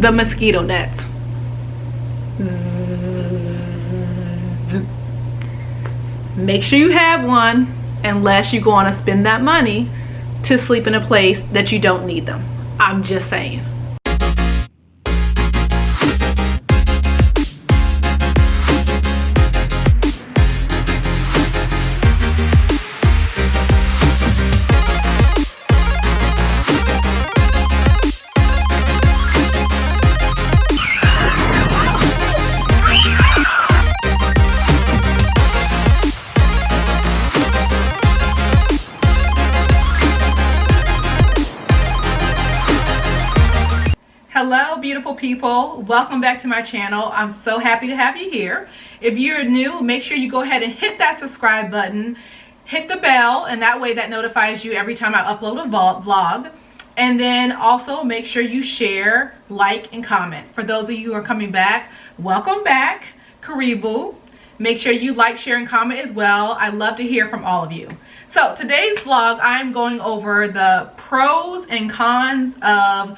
the mosquito nets. Make sure you have one, unless you want to spend that money to sleep in a place that you don't need them. I'm just saying. Hello beautiful people, welcome back to my channel. I'm so happy to have you here. If you're new, make sure you go ahead and hit that subscribe button, hit the bell, and that way that notifies you every time I upload a vlog. And then also make sure you share, like, and comment. For those of you who are coming back, welcome back. Karibu. Make sure you like, share, and comment as well. I love to hear from all of you. So today's vlog, I'm going over the pros and cons of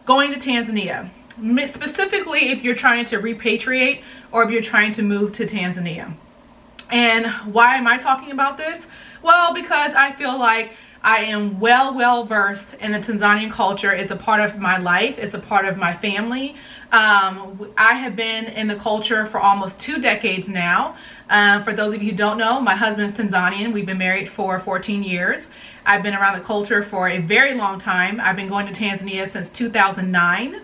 going to Tanzania, specifically if you're trying to repatriate or if you're trying to move to Tanzania. And why am I talking about this? Well, because I feel like I am well versed in the Tanzanian culture. It's a part of my life. It's a part of my family. I have been in the culture for almost 2 decades now. For those of you who don't know, my husband is Tanzanian. We've been married for 14 years. I've been around the culture for a very long time. I've been going to Tanzania since 2009.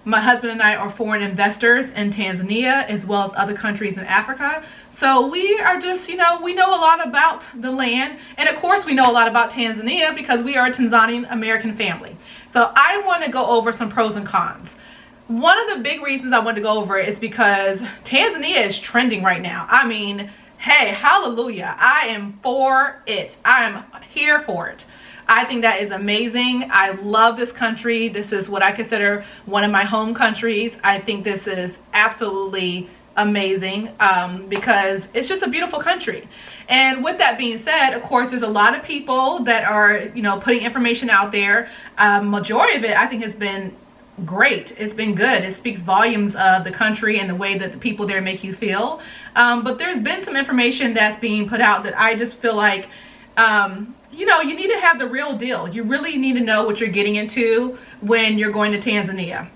My husband and I are foreign investors in Tanzania as well as other countries in Africa. So we are just, we know a lot about the land. And of course we know a lot about Tanzania because we are a Tanzanian American family. So I want to go over some pros and cons. One of the big reasons I want to go over it is because Tanzania is trending right now. I mean, hey, hallelujah. I am for it. I am here for it. I think that is amazing. I love this country. This is what I consider one of my home countries. I think this is absolutely amazing because it's just a beautiful country. And with that being said, of course, there's a lot of people that are, putting information out there. Majority of it, I think, has been great. It's been good. It speaks volumes of the country and the way that the people there make you feel. But there's been some information that's being put out that I just feel like, you need to have the real deal. You really need to know what you're getting into when you're going to Tanzania.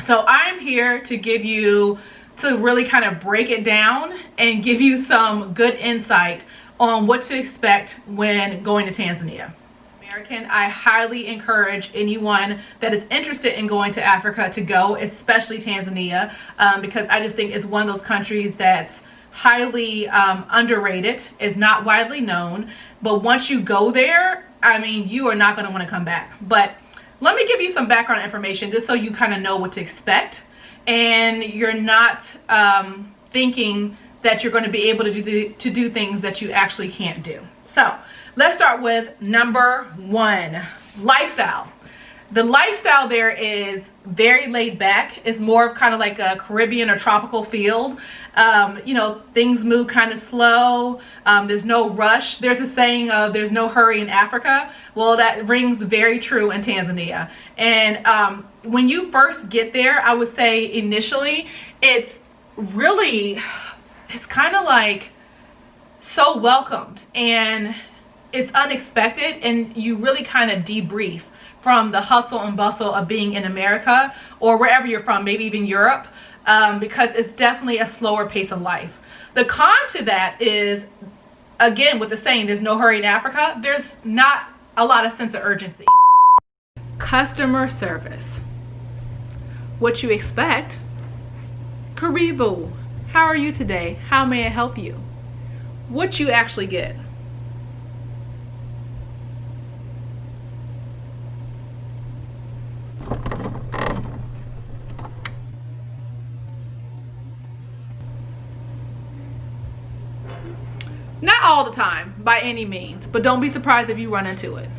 So I'm here to really kind of break it down and give you some good insight on what to expect when going to Tanzania. I highly encourage anyone that is interested in going to Africa to go, especially Tanzania, because I just think it's one of those countries that's highly underrated, is not widely known, but once you go there, I mean, you are not going to want to come back. But let me give you some background information just so you kind of know what to expect and you're not thinking that you're going to be able to do things that you actually can't do. So let's start with number 1, lifestyle. The lifestyle there is very laid back. It's more of kind of like a Caribbean or tropical feel. Things move kind of slow. There's no rush. There's a saying of there's no hurry in Africa. Well, that rings very true in Tanzania. And when you first get there, I would say initially it's kind of like so welcomed and it's unexpected, and you really kind of debrief from the hustle and bustle of being in America or wherever you're from, maybe even Europe, because it's definitely a slower pace of life. The con to that is, again, with the saying, there's no hurry in Africa, there's not a lot of sense of urgency. Customer service. What you expect. Karibu. How are you today? How may I help you? What you actually get. Not all the time, by any means, but don't be surprised if you run into it.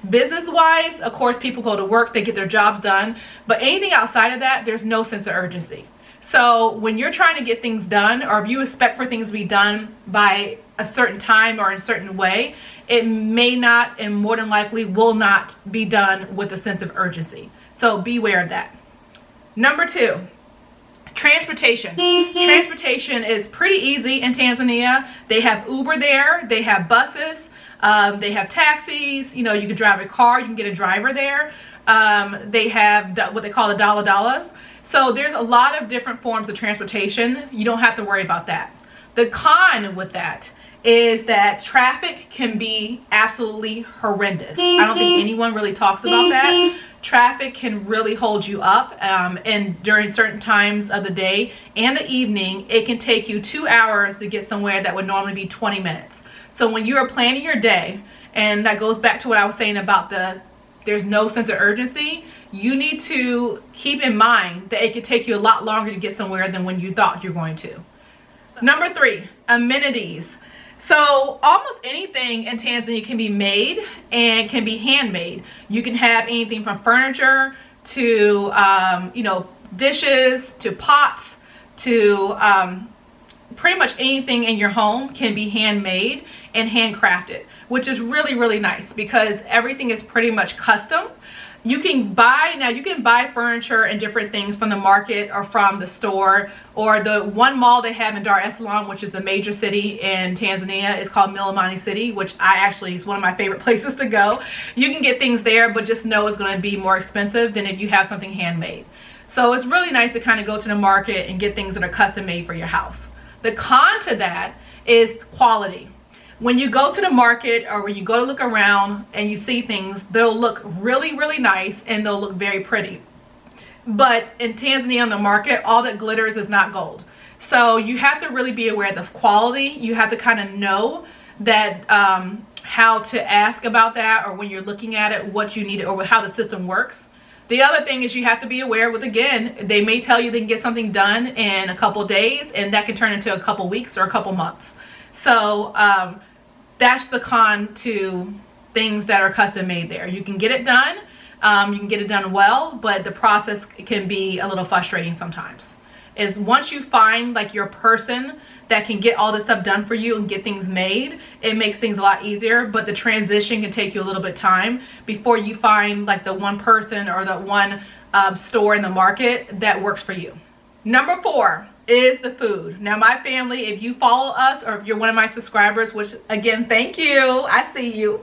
Business-wise, of course, people go to work, they get their jobs done, but anything outside of that, there's no sense of urgency. So when you're trying to get things done, or if you expect for things to be done by a certain time or in a certain way, it may not, and more than likely will not be done with a sense of urgency. So beware of that. Number 2, transportation. Transportation is pretty easy in Tanzania. They have Uber there, they have buses, they have taxis, you can drive a car, you can get a driver there. They have what they call the dollars. So there's a lot of different forms of transportation. You don't have to worry about that. The con with that is that traffic can be absolutely horrendous. I don't think anyone really talks about that. Traffic can really hold you up, and during certain times of the day and the evening, it can take you 2 hours to get somewhere that would normally be 20 minutes. So when you are planning your day, and that goes back to what I was saying about there's no sense of urgency, you need to keep in mind that it could take you a lot longer to get somewhere than when you thought you're going to. Number 3, amenities. So almost anything in Tanzania can be made and can be handmade. You can have anything from furniture to dishes to pots to pretty much anything in your home can be handmade and handcrafted, which is really, really nice because everything is pretty much custom. You can buy furniture and different things from the market or from the store, or the one mall they have in Dar es Salaam, which is the major city in Tanzania, is called Milimani City, which is one of my favorite places to go. You can get things there, but just know it's going to be more expensive than if you have something handmade. So it's really nice to kind of go to the market and get things that are custom made for your house. The con to that is quality. When you go to the market or when you go to look around and you see things, they'll look really, really nice and they'll look very pretty. But in Tanzania on the market, all that glitters is not gold. So you have to really be aware of the quality. You have to kind of know that how to ask about that, or when you're looking at it, what you need or how the system works. The other thing is you have to be aware with, again, they may tell you they can get something done in a couple days, and that can turn into a couple weeks or a couple months. So that's the con to things that are custom made there. You can get it done, you can get it done well, but the process can be a little frustrating sometimes. Is once you find like your person that can get all this stuff done for you and get things made, it makes things a lot easier, but the transition can take you a little bit of time before you find like the one person or the one store in the market that works for you. Number 4 is the food. Now my family, if you follow us or if you're one of my subscribers, which again, thank you, I see you,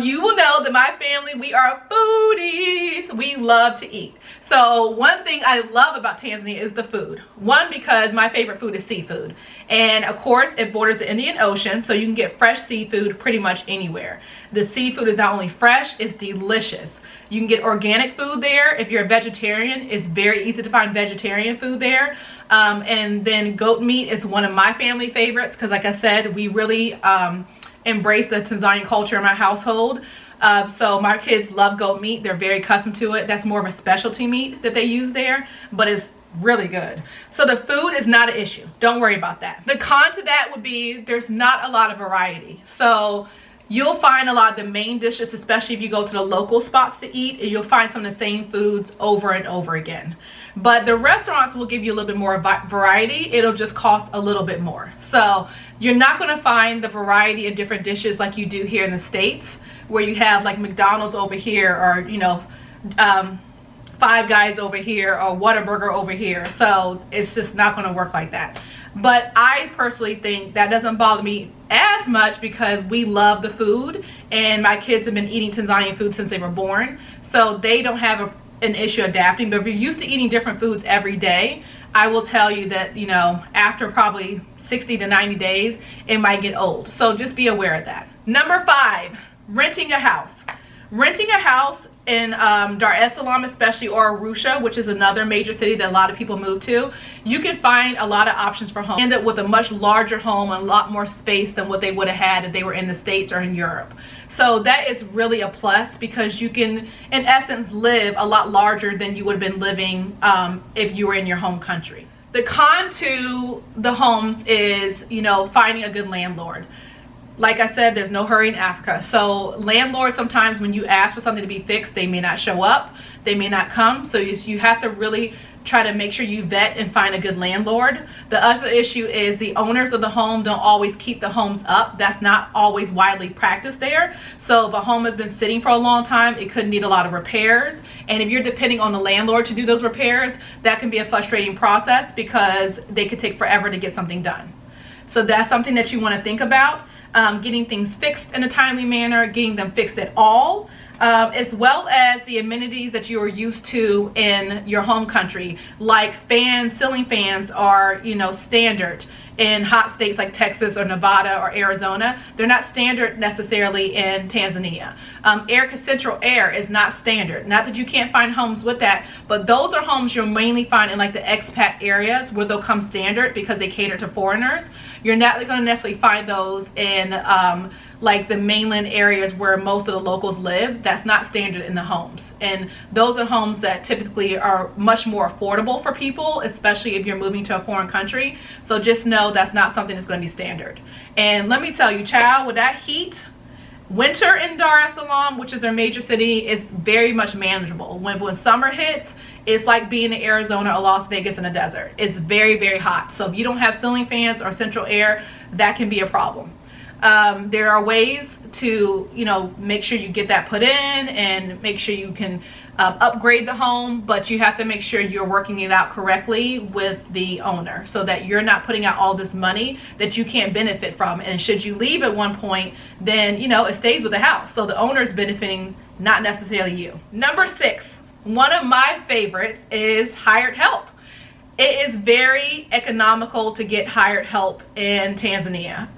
you will know that my family, we are foodies. We love to eat. So one thing I love about Tanzania is the food. One, because my favorite food is seafood. And of course, it borders the Indian Ocean, so you can get fresh seafood pretty much anywhere. The seafood is not only fresh, it's delicious. You can get organic food there. If you're a vegetarian, it's very easy to find vegetarian food there. And then goat meat is one of my family favorites because, like I said, we really embrace the Tanzanian culture in my household. So my kids love goat meat. They're very accustomed to it. That's more of a specialty meat that they use there, but it's really good. So the food is not an issue. Don't worry about that. The con to that would be there's not a lot of variety. So you'll find a lot of the main dishes, especially if you go to the local spots to eat, and you'll find some of the same foods over and over again. But the restaurants will give you a little bit more variety. It'll just cost a little bit more. So you're not going to find the variety of different dishes like you do here in the States, where you have like McDonald's over here, or Five Guys over here, or Whataburger over here. So it's just not going to work like that. But I personally think that doesn't bother me as much because we love the food, and my kids have been eating Tanzanian food since they were born, so they don't have an issue adapting. But if you're used to eating different foods every day, I will tell you that, after probably 60 to 90 days, it might get old. So just be aware of that. Number 5, renting a house. Renting a house in Dar es Salaam especially, or Arusha, which is another major city that a lot of people move to, you can find a lot of options for homes. End up with a much larger home and a lot more space than what they would have had if they were in the States or in Europe. So that is really a plus because you can, in essence, live a lot larger than you would have been living if you were in your home country. The con to the homes is, finding a good landlord. Like I said, there's no hurry in Africa. So landlords, sometimes when you ask for something to be fixed, they may not show up, they may not come. So you have to really try to make sure you vet and find a good landlord. The other issue is the owners of the home don't always keep the homes up. That's not always widely practiced there. So if a home has been sitting for a long time, it could need a lot of repairs. And if you're depending on the landlord to do those repairs, that can be a frustrating process because they could take forever to get something done. So that's something that you want to think about, getting things fixed in a timely manner, getting them fixed at all. As well as the amenities that you are used to in your home country, like fans. Ceiling fans are, standard in hot states like Texas or Nevada or Arizona. They're not standard necessarily in Tanzania. Central air is not standard. Not that you can't find homes with that, but those are homes you'll mainly find in like the expat areas where they'll come standard because they cater to foreigners. You're not going to necessarily find those in like the mainland areas where most of the locals live. That's not standard in the homes, and those are homes that typically are much more affordable for people, especially if you're moving to a foreign country. So just know that's not something that's going to be standard. And let me tell you, child, with that heat, winter in Dar es Salaam, which is their major city, is very much manageable. When summer hits, it's like being in Arizona or Las Vegas in a desert. It's very, very hot. So if you don't have ceiling fans or central air, that can be a problem. There are ways to, make sure you get that put in and make sure you can upgrade the home, but you have to make sure you're working it out correctly with the owner so that you're not putting out all this money that you can't benefit from. And should you leave at one point, then, it stays with the house. So the owner is benefiting, not necessarily you. Number 6, one of my favorites is hired help. It is very economical to get hired help in Tanzania.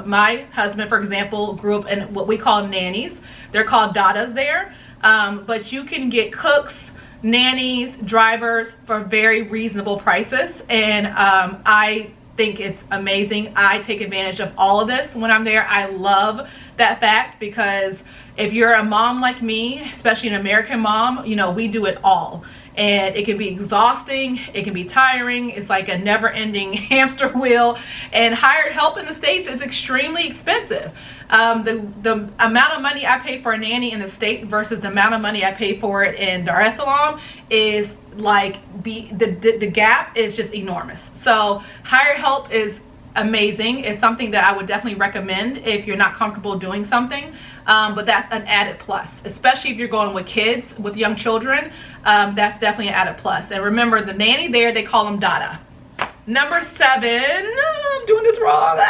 My husband, for example, grew up in what we call nannies. They're called dadas there. But you can get cooks, nannies, drivers for very reasonable prices. And I think it's amazing. I take advantage of all of this when I'm there. I love that fact because if you're a mom like me, especially an American mom, we do it all. And it can be exhausting, it can be tiring, it's like a never-ending hamster wheel. And hired help in the States is extremely expensive. The amount of money I pay for a nanny in the state versus the amount of money I pay for it in Dar es Salaam is like, the gap is just enormous. So hired help is amazing. It's something that I would definitely recommend if you're not comfortable doing something, but that's an added plus, especially if you're going with kids, with young children. That's definitely an added plus. And remember, the nanny there, they call them dada. Number 7, I'm doing this wrong.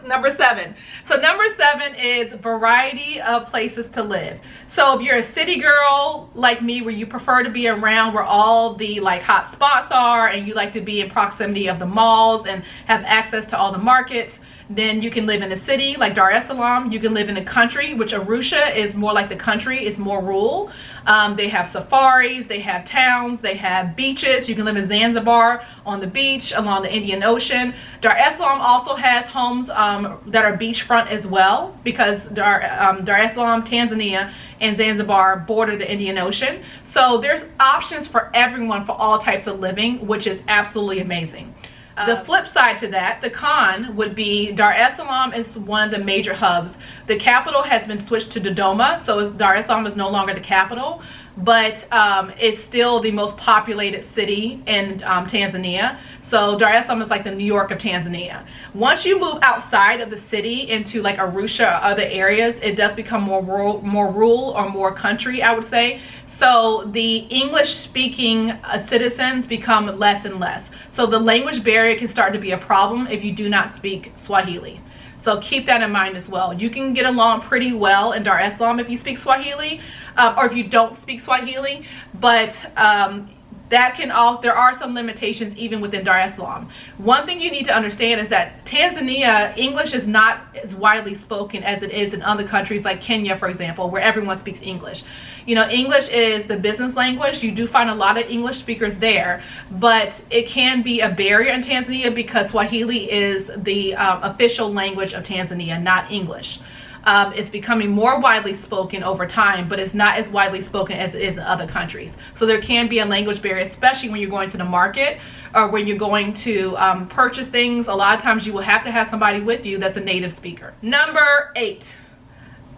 Number 7. So number 7 is variety of places to live. So if you're a city girl like me, where you prefer to be around where all the like hot spots are, and you like to be in proximity of the malls and have access to all the markets, then you can live in a city like Dar es Salaam. You can live in the country, which Arusha is more like the country, it's more rural. They have safaris, they have towns, they have beaches. You can live in Zanzibar on the beach along the Indian Ocean. Dar es Salaam also has homes that are beachfront as well, because Dar es Salaam, Tanzania, and Zanzibar border the Indian Ocean. So there's options for everyone for all types of living, which is absolutely amazing. The flip side to that, the con, would be Dar es Salaam is one of the major hubs. The capital has been switched to Dodoma, so Dar es Salaam is no longer the capital, but it's still the most populated city in Tanzania. So Dar es Salaam is like the New York of Tanzania. Once you move outside of the city into like Arusha or other areas, it does become more rural or more country, I would say. So the English-speaking citizens become less and less. So the language barrier can start to be a problem if you do not speak Swahili. So keep that in mind as well. You can get along pretty well in Dar es Salaam if you speak Swahili, or if you don't speak Swahili, but there are some limitations even within Dar es Salaam. One thing you need to understand is that Tanzania, English is not as widely spoken as it is in other countries like Kenya, for example, where everyone speaks English. English is the business language. You do find a lot of English speakers there, but it can be a barrier in Tanzania because Swahili is the official language of Tanzania, not English. It's becoming more widely spoken over time, but it's not as widely spoken as it is in other countries. So there can be a language barrier, especially when you're going to the market or when you're going to purchase things. A lot of times you will have to have somebody with you that's a native speaker. Number 8.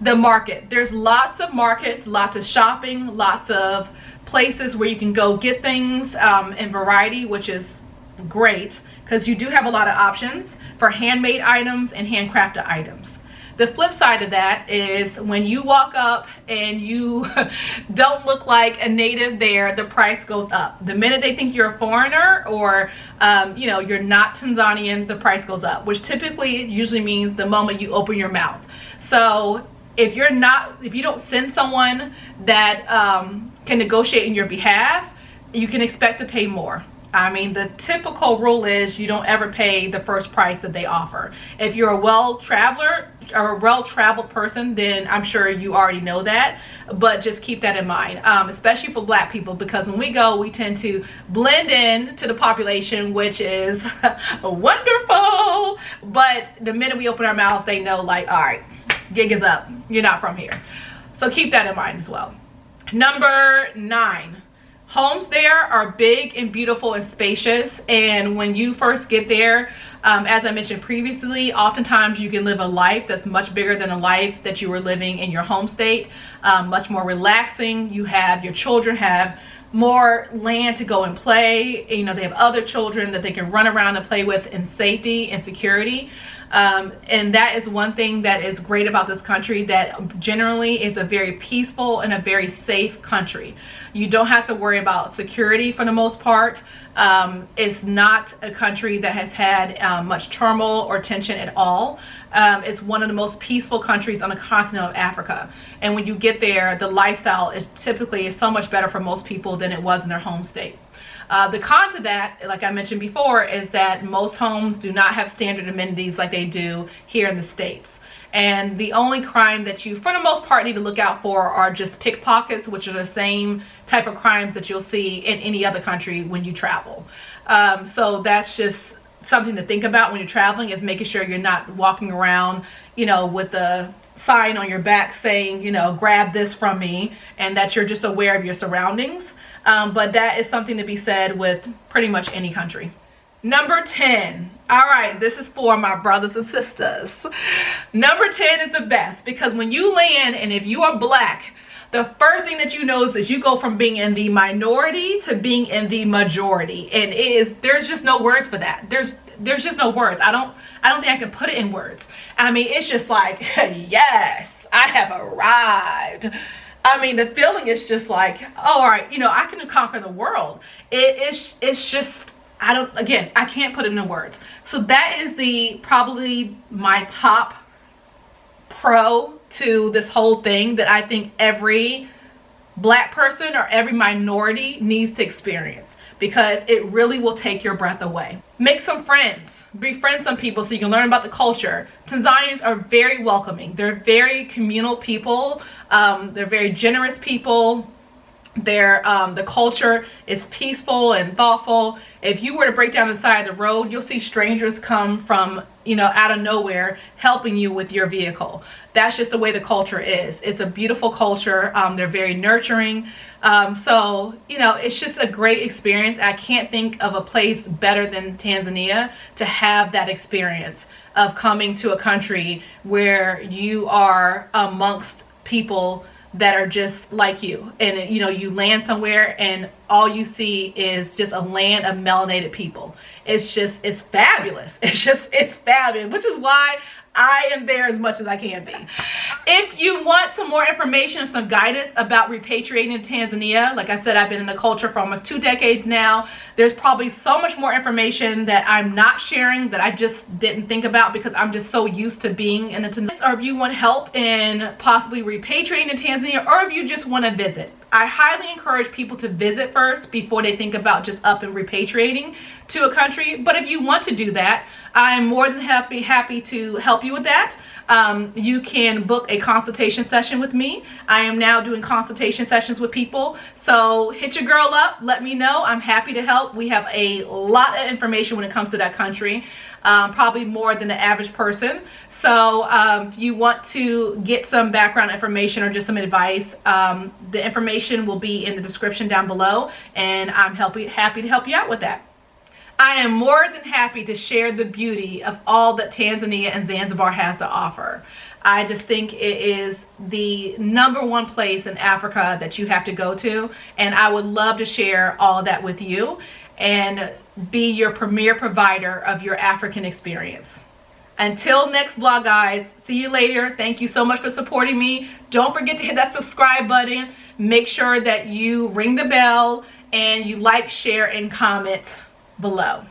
The market. There's lots of markets, lots of shopping, lots of places where you can go get things in variety, which is great because you do have a lot of options for handmade items and handcrafted items. The flip side of that is when you walk up and you don't look like a native there, the price goes up. The minute they think you're a foreigner or you're not Tanzanian, the price goes up, which typically usually means the moment you open your mouth. So if you don't send someone that can negotiate in your behalf, you can expect to pay more. I mean, the typical rule is you don't ever pay the first price that they offer. If you're a well-traveled person, then I'm sure you already know that, but just keep that in mind, especially for Black people, because when we go, we tend to blend in to the population, which is wonderful, but the minute we open our mouths, they know, like, all right, gig is up, you're not from here. So keep that in mind as well. Number 9. Homes there are big and beautiful and spacious, and when you first get there, as I mentioned previously, oftentimes you can live a life that's much bigger than a life that you were living in your home state, much more relaxing. Your children have more land to go and play. They have other children that they can run around and play with in safety and security. And that is one thing that is great about this country, that generally is a very peaceful and a very safe country. You don't have to worry about security for the most part. It's not a country that has had much turmoil or tension at all. It's one of the most peaceful countries on the continent of Africa. And when you get there, the lifestyle is typically so much better for most people than it was in their home state. The con to that, like I mentioned before, is that most homes do not have standard amenities like they do here in the States. And the only crime that you, for the most part, need to look out for are just pickpockets, which are the same type of crimes that you'll see in any other country when you travel. So that's just something to think about when you're traveling, is making sure you're not walking around, with a sign on your back saying, grab this from me, and that you're just aware of your surroundings. But that is something to be said with pretty much any country. Number 10. All right, this is for my brothers and sisters. Number 10 is the best, because when you land, and if you are Black, the first thing that you notice is you go from being in the minority to being in the majority. And there's just no words for that. There's just no words. I don't think I can put it in words. I mean, it's just like, yes, I have arrived. I mean, the feeling is just like, oh, all right, I can conquer the world. It's just, I can't put it into words. So that is probably my top pro to this whole thing, that I think every Black person or every minority needs to experience, because it really will take your breath away. Make some friends, befriend some people so you can learn about the culture. Tanzanians are very welcoming. They're very communal people. They're very generous people. The culture is peaceful and thoughtful. If you were to break down the side of the road, you'll see strangers come from, out of nowhere helping you with your vehicle. That's just the way the culture is. It's a beautiful culture. They're very nurturing. So, it's just a great experience. I can't think of a place better than Tanzania to have that experience of coming to a country where you are amongst people that are just like you, and you land somewhere and all you see is just a land of melanated people. It's fabulous. It's fabulous, which is why I am there as much as I can be. If you want some more information, some guidance about repatriating to Tanzania, like I said, I've been in the culture for almost 2 decades now. There's probably so much more information that I'm not sharing that I just didn't think about because I'm just so used to being in the Tanzania. Or if you want help in possibly repatriating to Tanzania, or if you just want to visit, I highly encourage people to visit first before they think about just up and repatriating to a country. But if you want to do that, I'm more than happy to help you with that. You can book a consultation session with me. I am now doing consultation sessions with people. So hit your girl up, let me know. I'm happy to help. We have a lot of information when it comes to that country. Probably more than the average person. So if you want to get some background information or just some advice, the information will be in the description down below, and I'm happy to help you out with that. I am more than happy to share the beauty of all that Tanzania and Zanzibar has to offer. I just think it is the #1 place in Africa that you have to go to, and I would love to share all of that with you and be your premier provider of your African experience. Until next vlog, guys, see you later. Thank you so much for supporting me. Don't forget to hit that subscribe button. Make sure that you ring the bell and you like, share, and comment below.